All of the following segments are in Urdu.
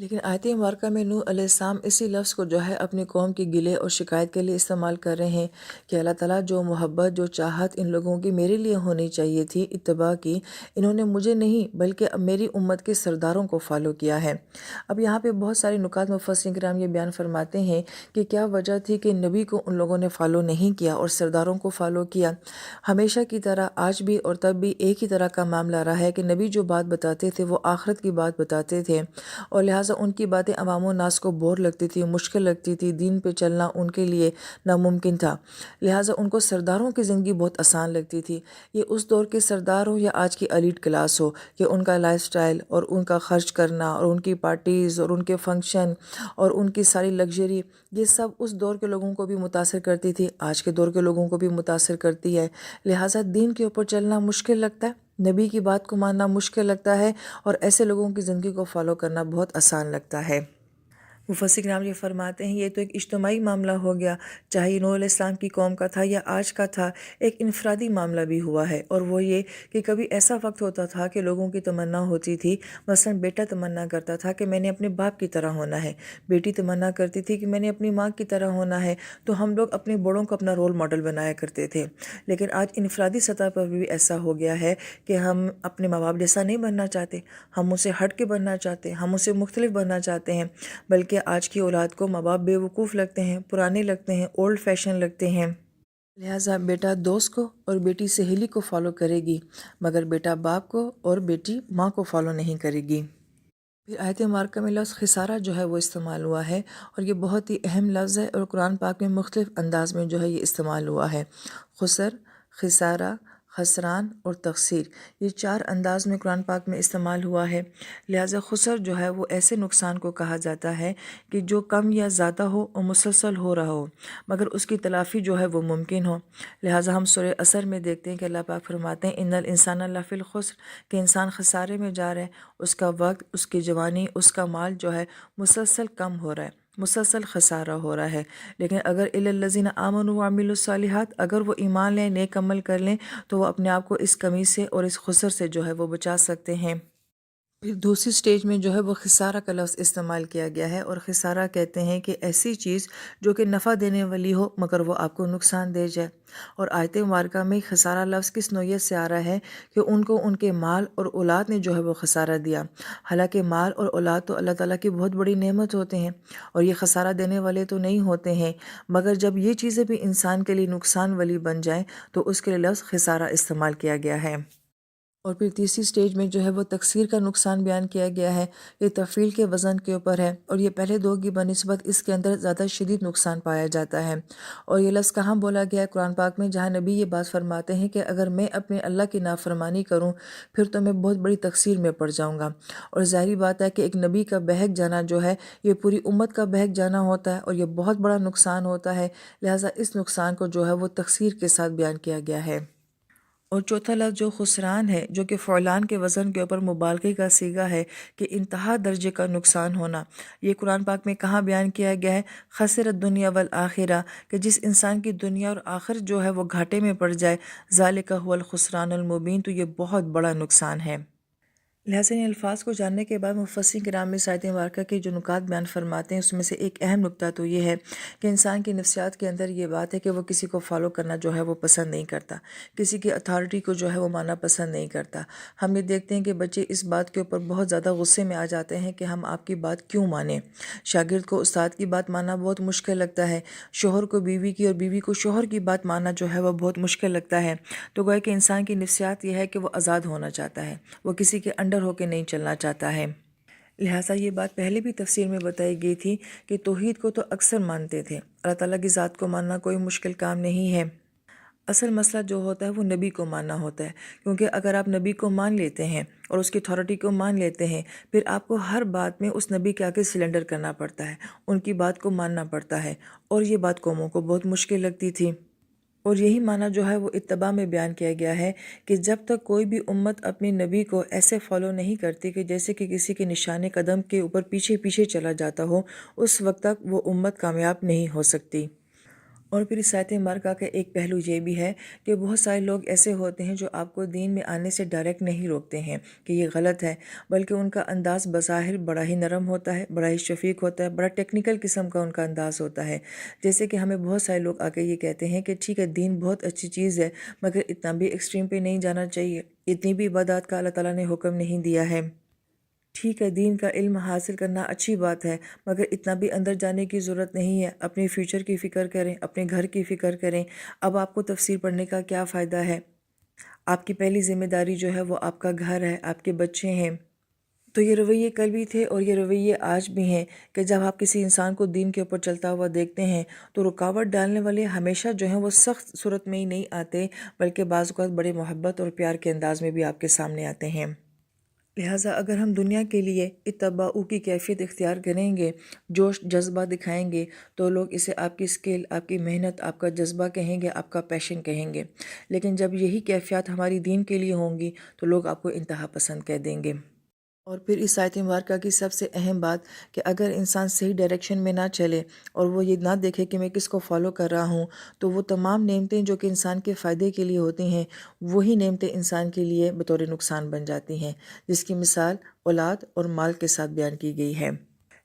لیکن آیت مبارکہ میں نوح علیہ السلام اسی لفظ کو جو ہے اپنی قوم کی گلے اور شکایت کے لیے استعمال کر رہے ہیں کہ اللہ تعالیٰ جو محبت جو چاہت ان لوگوں کی میرے لیے ہونی چاہیے تھی اتباع کی، انہوں نے مجھے نہیں بلکہ میری امت کے سرداروں کو فالو کیا ہے۔ اب یہاں پہ بہت سارے نکات مفسرین کرام یہ بیان فرماتے ہیں کہ کیا وجہ تھی کہ نبی کو ان لوگوں نے فالو نہیں کیا اور سرداروں کو فالو کیا۔ ہمیشہ کی طرح آج بھی اور تب بھی ایک ہی طرح کا معاملہ رہا ہے کہ نبی جو بات بتاتے تھے وہ آخرت کی بات بتاتے تھے، اور لہٰذا ان کی باتیں عوام و ناس کو بور لگتی تھی، مشکل لگتی تھی، دین پہ چلنا ان کے لیے ناممکن تھا، لہٰذا ان کو سرداروں کی زندگی بہت آسان لگتی تھی۔ یہ اس دور کے سردار ہو یا آج کی ایلیٹ کلاس ہو کہ ان کا لائف سٹائل اور ان کا خرچ کرنا اور ان کی پارٹیز اور ان کے فنکشن اور ان کی ساری لگژری، یہ سب اس دور کے لوگوں کو بھی متاثر کرتی تھی، آج کے دور کے لوگوں کو بھی متاثر کرتی ہے، لہٰذا دین کے اوپر چلنا مشکل لگتا ہے، نبی کی بات کو ماننا مشکل لگتا ہے، اور ایسے لوگوں کی زندگی کو فالو کرنا بہت آسان لگتا ہے۔ مفسر کرام یہ فرماتے ہیں یہ تو ایک اجتماعی معاملہ ہو گیا، چاہے نوح علیہ السلام کی قوم کا تھا یا آج کا تھا، ایک انفرادی معاملہ بھی ہوا ہے، اور وہ یہ کہ کبھی ایسا وقت ہوتا تھا کہ لوگوں کی تمنا ہوتی تھی، مثلا بیٹا تمنا کرتا تھا کہ میں نے اپنے باپ کی طرح ہونا ہے، بیٹی تمنا کرتی تھی کہ میں نے اپنی ماں کی طرح ہونا ہے، تو ہم لوگ اپنے بڑوں کو اپنا رول ماڈل بنایا کرتے تھے۔ لیکن آج انفرادی سطح پر بھی ایسا ہو گیا ہے کہ ہم اپنے ماں باپ جیسا نہیں بننا چاہتے، ہم اسے ہٹ کے بننا چاہتے ہیں، ہم اسے مختلف بننا چاہتے ہیں، بلکہ آج کی اولاد کو ماں باپ بیوقوف لگتے ہیں، پرانے لگتے ہیں، اولڈ فیشن لگتے ہیں، لہٰذا بیٹا دوست کو اور بیٹی سہیلی کو فالو کرے گی، مگر بیٹا باپ کو اور بیٹی ماں کو فالو نہیں کرے گی۔ پھر آیت مبارکہ میں لفظ خسارہ جو ہے وہ استعمال ہوا ہے، اور یہ بہت ہی اہم لفظ ہے، اور قرآن پاک میں مختلف انداز میں جو ہے یہ استعمال ہوا ہے۔ خسر، خسارہ، خسران اور تخسیر، یہ 4 انداز میں قرآن پاک میں استعمال ہوا ہے۔ لہٰذا خسر جو ہے وہ ایسے نقصان کو کہا جاتا ہے کہ جو کم یا زیادہ ہو اور مسلسل ہو رہا ہو، مگر اس کی تلافی جو ہے وہ ممکن ہو۔ لہٰذا ہم سورہ عصر میں دیکھتے ہیں کہ اللہ پاک فرماتے ہیں ان الانسان لفی الخسر، کہ انسان خسارے میں جا رہا ہے، اس کا وقت، اس کی جوانی، اس کا مال جو ہے مسلسل کم ہو رہا ہے، مسلسل خسارہ ہو رہا ہے۔ لیکن اگر الی الذین آمنوا وعملوا الصالحات، اگر وہ ایمان لیں، نیک عمل کر لیں، تو وہ اپنے آپ کو اس کمی سے اور اس خسر سے جو ہے وہ بچا سکتے ہیں۔ پھر دوسری سٹیج میں جو ہے وہ خسارہ کا لفظ استعمال کیا گیا ہے، اور خسارہ کہتے ہیں کہ ایسی چیز جو کہ نفع دینے والی ہو مگر وہ آپ کو نقصان دے جائے۔ اور آیت مبارکہ میں خسارہ لفظ کس نوعیت سے آ رہا ہے کہ ان کو ان کے مال اور اولاد نے جو ہے وہ خسارہ دیا، حالانکہ مال اور اولاد تو اللہ تعالیٰ کی بہت بڑی نعمت ہوتے ہیں، اور یہ خسارہ دینے والے تو نہیں ہوتے ہیں، مگر جب یہ چیزیں بھی انسان کے لیے نقصان والی بن جائیں تو اس کے لیے لفظ خسارہ استعمال کیا گیا ہے۔ اور پھر تیسری سٹیج میں جو ہے وہ تکثیر کا نقصان بیان کیا گیا ہے، یہ تفعیل کے وزن کے اوپر ہے، اور یہ پہلے دو کی بنسبت اس کے اندر زیادہ شدید نقصان پایا جاتا ہے۔ اور یہ لفظ کہاں بولا گیا ہے قرآن پاک میں، جہاں نبی یہ بات فرماتے ہیں کہ اگر میں اپنے اللہ کی نافرمانی کروں پھر تو میں بہت بڑی تقصیر میں پڑ جاؤں گا۔ اور ظاہری بات ہے کہ ایک نبی کا بہک جانا جو ہے یہ پوری امت کا بہک جانا ہوتا ہے، اور یہ بہت بڑا نقصان ہوتا ہے، لہٰذا اس نقصان کو جو ہے وہ تقصیر کے ساتھ بیان کیا گیا ہے۔ اور چوتھا لفظ جو خسران ہے، جو کہ فعلان کے وزن کے اوپر مبالغے کا صیغہ ہے کہ انتہا درجے کا نقصان ہونا، یہ قرآن پاک میں کہاں بیان کیا گیا ہے؟ خسر الدنیا والآخرہ، کہ جس انسان کی دنیا اور آخرت جو ہے وہ گھاٹے میں پڑ جائے، ذالک هو الخسران المبین، تو یہ بہت بڑا نقصان ہے۔ لہٰذا ان الفاظ کو جاننے کے بعد مفسرین کرام میں آیت مبارکہ کے جو نکات بیان فرماتے ہیں اس میں سے ایک اہم نکتہ تو یہ ہے کہ انسان کی نفسیات کے اندر یہ بات ہے کہ وہ کسی کو فالو کرنا جو ہے وہ پسند نہیں کرتا، کسی کی اتھارٹی کو جو ہے وہ ماننا پسند نہیں کرتا۔ ہم یہ دیکھتے ہیں کہ بچے اس بات کے اوپر بہت زیادہ غصے میں آ جاتے ہیں کہ ہم آپ کی بات کیوں مانیں۔ شاگرد کو استاد کی بات ماننا بہت مشکل لگتا ہے، شوہر کو بیوی کی اور بیوی کو شوہر کی بات ماننا جو ہے وہ بہت مشکل لگتا ہے۔ تو گویا کہ انسان کی نفسیات یہ ہے کہ وہ آزاد ہونا چاہتا ہے، وہ کسی کے انڈر ہو کے نہیں چلنا چاہتا ہے۔ لہٰذا یہ بات پہلے بھی تفسیر میں بتائی گئی تھی کہ توحید کو تو اکثر مانتے تھے، اللہ تعالیٰ کی ذات کو ماننا کوئی مشکل کام نہیں ہے، اصل مسئلہ جو ہوتا ہے وہ نبی کو ماننا ہوتا ہے، کیونکہ اگر آپ نبی کو مان لیتے ہیں اور اس کی اتھارٹی کو مان لیتے ہیں، پھر آپ کو ہر بات میں اس نبی کے آگے سلنڈر کرنا پڑتا ہے، ان کی بات کو ماننا پڑتا ہے، اور یہ بات قوموں کو بہت مشکل لگتی تھی۔ اور یہی معنی جو ہے وہ اتباع میں بیان کیا گیا ہے کہ جب تک کوئی بھی امت اپنے نبی کو ایسے فالو نہیں کرتی کہ جیسے کہ کسی کے نشان قدم کے اوپر پیچھے پیچھے چلا جاتا ہو، اس وقت تک وہ امت کامیاب نہیں ہو سکتی۔ اور پھر اس آیت مبارکہ کا ایک پہلو یہ بھی ہے کہ بہت سارے لوگ ایسے ہوتے ہیں جو آپ کو دین میں آنے سے ڈائریکٹ نہیں روکتے ہیں کہ یہ غلط ہے، بلکہ ان کا انداز بظاہر بڑا ہی نرم ہوتا ہے، بڑا ہی شفیق ہوتا ہے، بڑا ٹیکنیکل قسم کا ان کا انداز ہوتا ہے۔ جیسے کہ ہمیں بہت سارے لوگ آ کے یہ کہتے ہیں کہ ٹھیک ہے دین بہت اچھی چیز ہے، مگر اتنا بھی ایکسٹریم پہ نہیں جانا چاہیے، اتنی بھی عبادات کا اللہ تعالیٰ نے حکم نہیں دیا ہے۔ ٹھیک ہے دین کا علم حاصل کرنا اچھی بات ہے، مگر اتنا بھی اندر جانے کی ضرورت نہیں ہے۔ اپنے فیوچر کی فکر کریں، اپنے گھر کی فکر کریں۔ اب آپ کو تفسیر پڑھنے کا کیا فائدہ ہے؟ آپ کی پہلی ذمہ داری جو ہے وہ آپ کا گھر ہے، آپ کے بچے ہیں۔ تو یہ رویے کل بھی تھے اور یہ رویے آج بھی ہیں کہ جب آپ کسی انسان کو دین کے اوپر چلتا ہوا دیکھتے ہیں تو رکاوٹ ڈالنے والے ہمیشہ جو ہیں وہ سخت صورت میں ہی نہیں آتے، بلکہ بعض اوقات بڑے محبت اور پیار کے انداز میں بھی آپ کے سامنے آتے ہیں۔ لہٰذا اگر ہم دنیا کے لیے اتباع کی کیفیت اختیار کریں گے، جوش جذبہ دکھائیں گے، تو لوگ اسے آپ کی اسکل، آپ کی محنت، آپ کا جذبہ کہیں گے، آپ کا پیشن کہیں گے۔ لیکن جب یہی کیفیات ہماری دین کے لیے ہوں گی تو لوگ آپ کو انتہا پسند کہہ دیں گے۔ اور پھر اس آیت مبارکہ کی سب سے اہم بات کہ اگر انسان صحیح ڈائریکشن میں نہ چلے اور وہ یہ نہ دیکھے کہ میں کس کو فالو کر رہا ہوں، تو وہ تمام نعمتیں جو کہ انسان کے فائدے کے لیے ہوتی ہیں، وہی نعمتیں انسان کے لیے بطور نقصان بن جاتی ہیں، جس کی مثال اولاد اور مال کے ساتھ بیان کی گئی ہے۔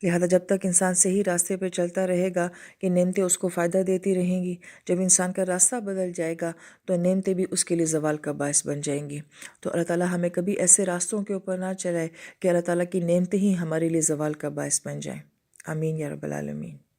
لہذا جب تک انسان صحیح راستے پہ چلتا رہے گا کہ نعمتیں اس کو فائدہ دیتی رہیں گی، جب انسان کا راستہ بدل جائے گا تو نعمتیں بھی اس کے لیے زوال کا باعث بن جائیں گی۔ تو اللہ تعالیٰ ہمیں کبھی ایسے راستوں کے اوپر نہ چلائے کہ اللہ تعالیٰ کی نعمتیں ہی ہمارے لیے زوال کا باعث بن جائیں۔ آمین یا رب العالمین۔